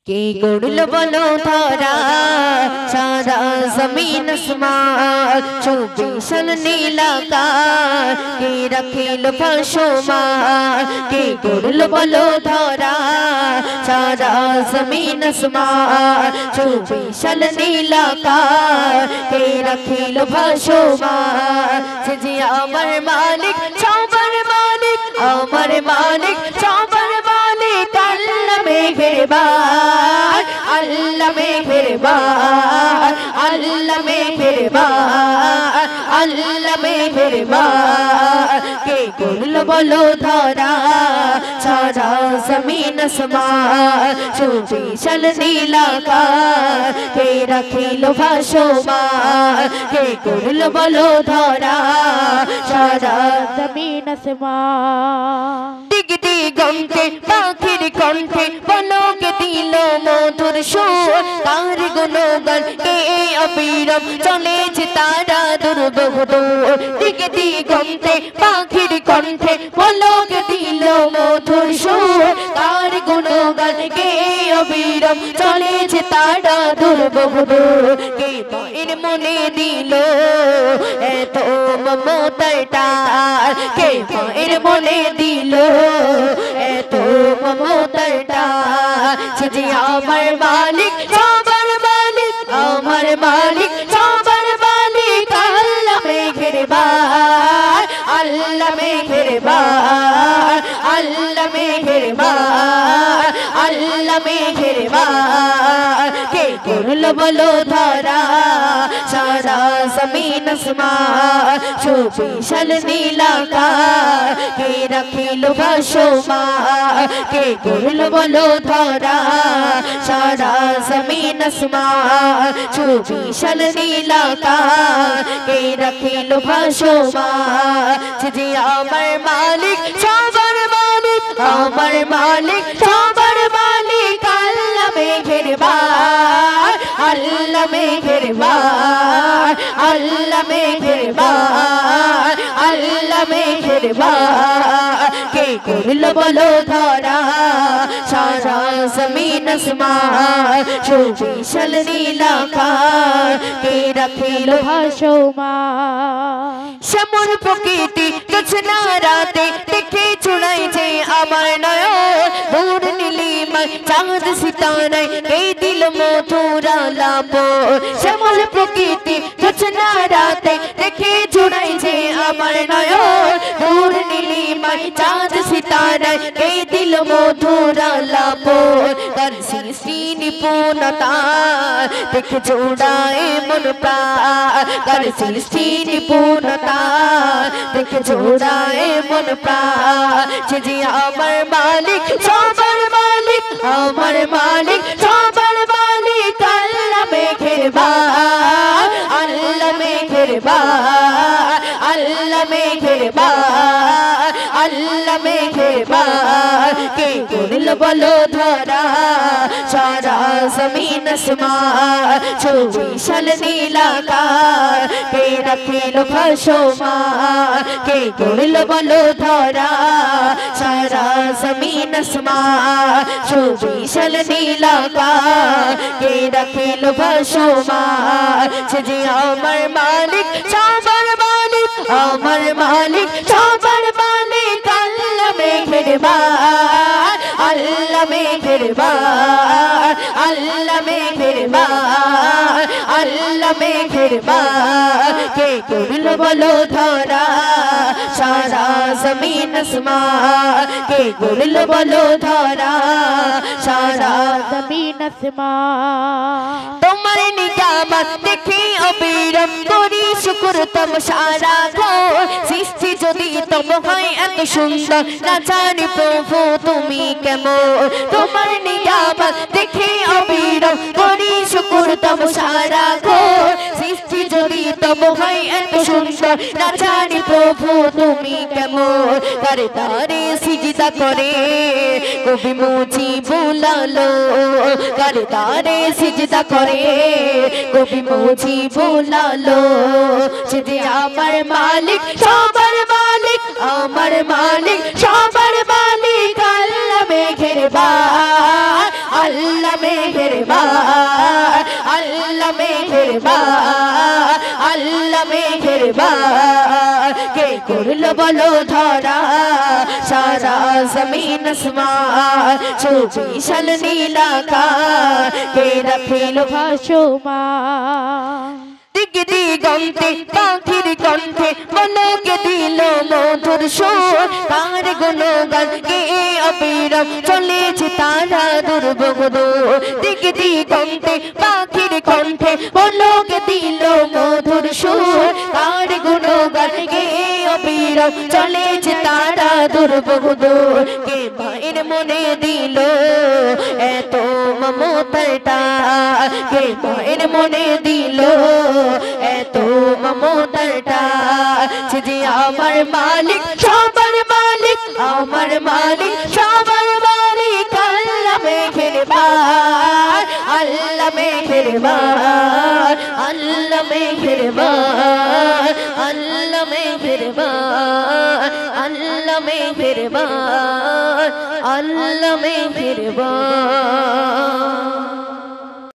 কে করলো বলো ধরা সারা জমিন আসমান চৌবিশাল নীলাকাশ কে রাখিল ভাসমান কে করলো বলো ধরা সারা জমিন আসমান চৌবিশাল নীলাকাশ কে রাখিল ভাসমান সে যে আমার মালিক সবার মালিক আমার মালিক সবার মালিক আল্লাহ মেহেরবান আল্লাহ মেহেরবান আল্লাহ মেহেরবান আল্লাহ মেহেরবান কে করলো বলো ধরা সারা জমিন আসমান চৌবিশাল নীলাকাশ কে রাখিল ভাসমান কে করলো বলো ধরা সারা জমিন আসমান দিক দিগন্তে পাখির কণ্ঠে পলকে দিল মধুর সুর তার গুণগান কে অবিরাম চলেছে তারা দুর্বহদূর দিক দিগন্তে পাখির কণ্ঠে পলকে দিল মধুর সুর তার গুণগান কে অবিরাম চলেছে তারা দুর্বহদূর কে মায়ের মনে দিল এত মমতার টান কে মায়ের মনে দিল এত মমতার টান সে যে আমার মালিক সবার মালিক আমার মালিক সবার মালিক আল্লাহ মেহেরবান আল্লাহ মেহেরবান আল্লাহ মেহেরবান আল্লাহ মেহেরবান কে করলো বলো ধরা সারা জমিন আসমান চৌবিশাল নীলাকাশ কে রাখিল ভাসমান কে করলো বলো ধরা সারা জমিন আসমান চৌবিশাল নীলাকাশ কে রাখিল ভাসমান যে আমার মালিক সবার মালিক আমার মালিক সবার মালিক আল্লাহ মেহেরবান আল্লাহ মেহেরবান আল্লাহ মেহেরবান আল্লাহ মেহেরবান কে করলো বলো ধরা সারা জমিন আসমান চৌবিশাল নীলাকাশ কে রাখিল ভাসমান শ্যামল প্রকৃতি জোছনা রাতে দেখে চুড়াই যে আমার নয়ন দূর নীলিমায় চাঁদ সিতারায় কে দিল মধুর আলাপ শ্যামল প্রকৃতি জোছনা রাতে দেখে চুড়াই যে আমার নয়ন দূর নীলিমায় চাঁদ সিতারায় কে দিল মধুর আলাপ তার সৃষ্টি নিপুণতা দেখে চুড়ায় মন প্রাণ তার সৃষ্টি নিপুণতা দেখে চুড়ায় মন প্রাণ যে আমার মালিক সবার মালিক আমার মালিক সবার মালিক আল্লাহ মেহেরবান আল্লাহ মেহেরবান আল্লাহ মেহেরবান আল্লাহ মেহেরবান কে করলো বলো ধরা সারা জমিন আসমান চৌবিশাল নীলাকাশ কে রাখিল ভাসমান কে করলো বলো ধরা সারা জমিন আসমান চৌবিশাল নীলাকাশ কে রাখিল ভাসমান যে আমার মালিক সবার মালিক আমার মালিক সবার মালিক আল্লাহ মেহেরবান আল্লাহ মেহেরবান আল্লাহ মেহেরবান আল্লাহ মেহেরবান কে করলো বলো ধরা সারা জমিন আসমান কে করলো বলো ধরা সারা জমিন আসমান তোমার নিয়ামত দেখে অবিরাম করি শুকর তব সারা সৃষ্টি যদি তব হয় এত সুন্দর না জানি প্রভু তুমি কেমন তোমার নিয়ামত দেখে অবিরাম করি শুকর তব সারা সৃষ্টি যদি তব হয় এত সুন্দর না জানি প্রভু তুমি কেমন তারে তারে সিজদা করে কবি মুজি বুলালো তারে তারে সিজদা করে কবি মুজি বুলালো যে আমার মালিক সবার মালিক আমার মালিক সবার মালিক আল্লাহ মেহেরবান আল্লাহ আল্লাহ মেহেরবান আল্লাহ মেহেরবান আল্লাহ মেহেরবান কে করলো বলো ধরা সারা জমিন আসমান 24 সাল নীল আকাশ কে রাখিল ভাসমান দিক দিগন্তে পাখির কণ্ঠে মনকে দিল মধুর সুর তার গুণগান গে অবিরাম চলেছে তারা দুর্ভোগ দূর দিক দিগন্তে পাখির কণ্ঠে মনকে দিল মধুর সুর তার গুণগান গে অবিরাম চলেছে তারা দুর্ভোগ দূর কে মায়ের মনে দিল এত মমতাটা কে মায়ের মনে দিল এত মমতাটা যে আমার মালিক সবার মালিক আমার মালিক সবার মালিক আল্লাহ মেহেরবান আল্লাহ মেহেরবান আল্লাহ মেহেরবান আল্লাহ মেহেরবান আল্লাহ মেহেরবান আল্লাহ মেহেরবান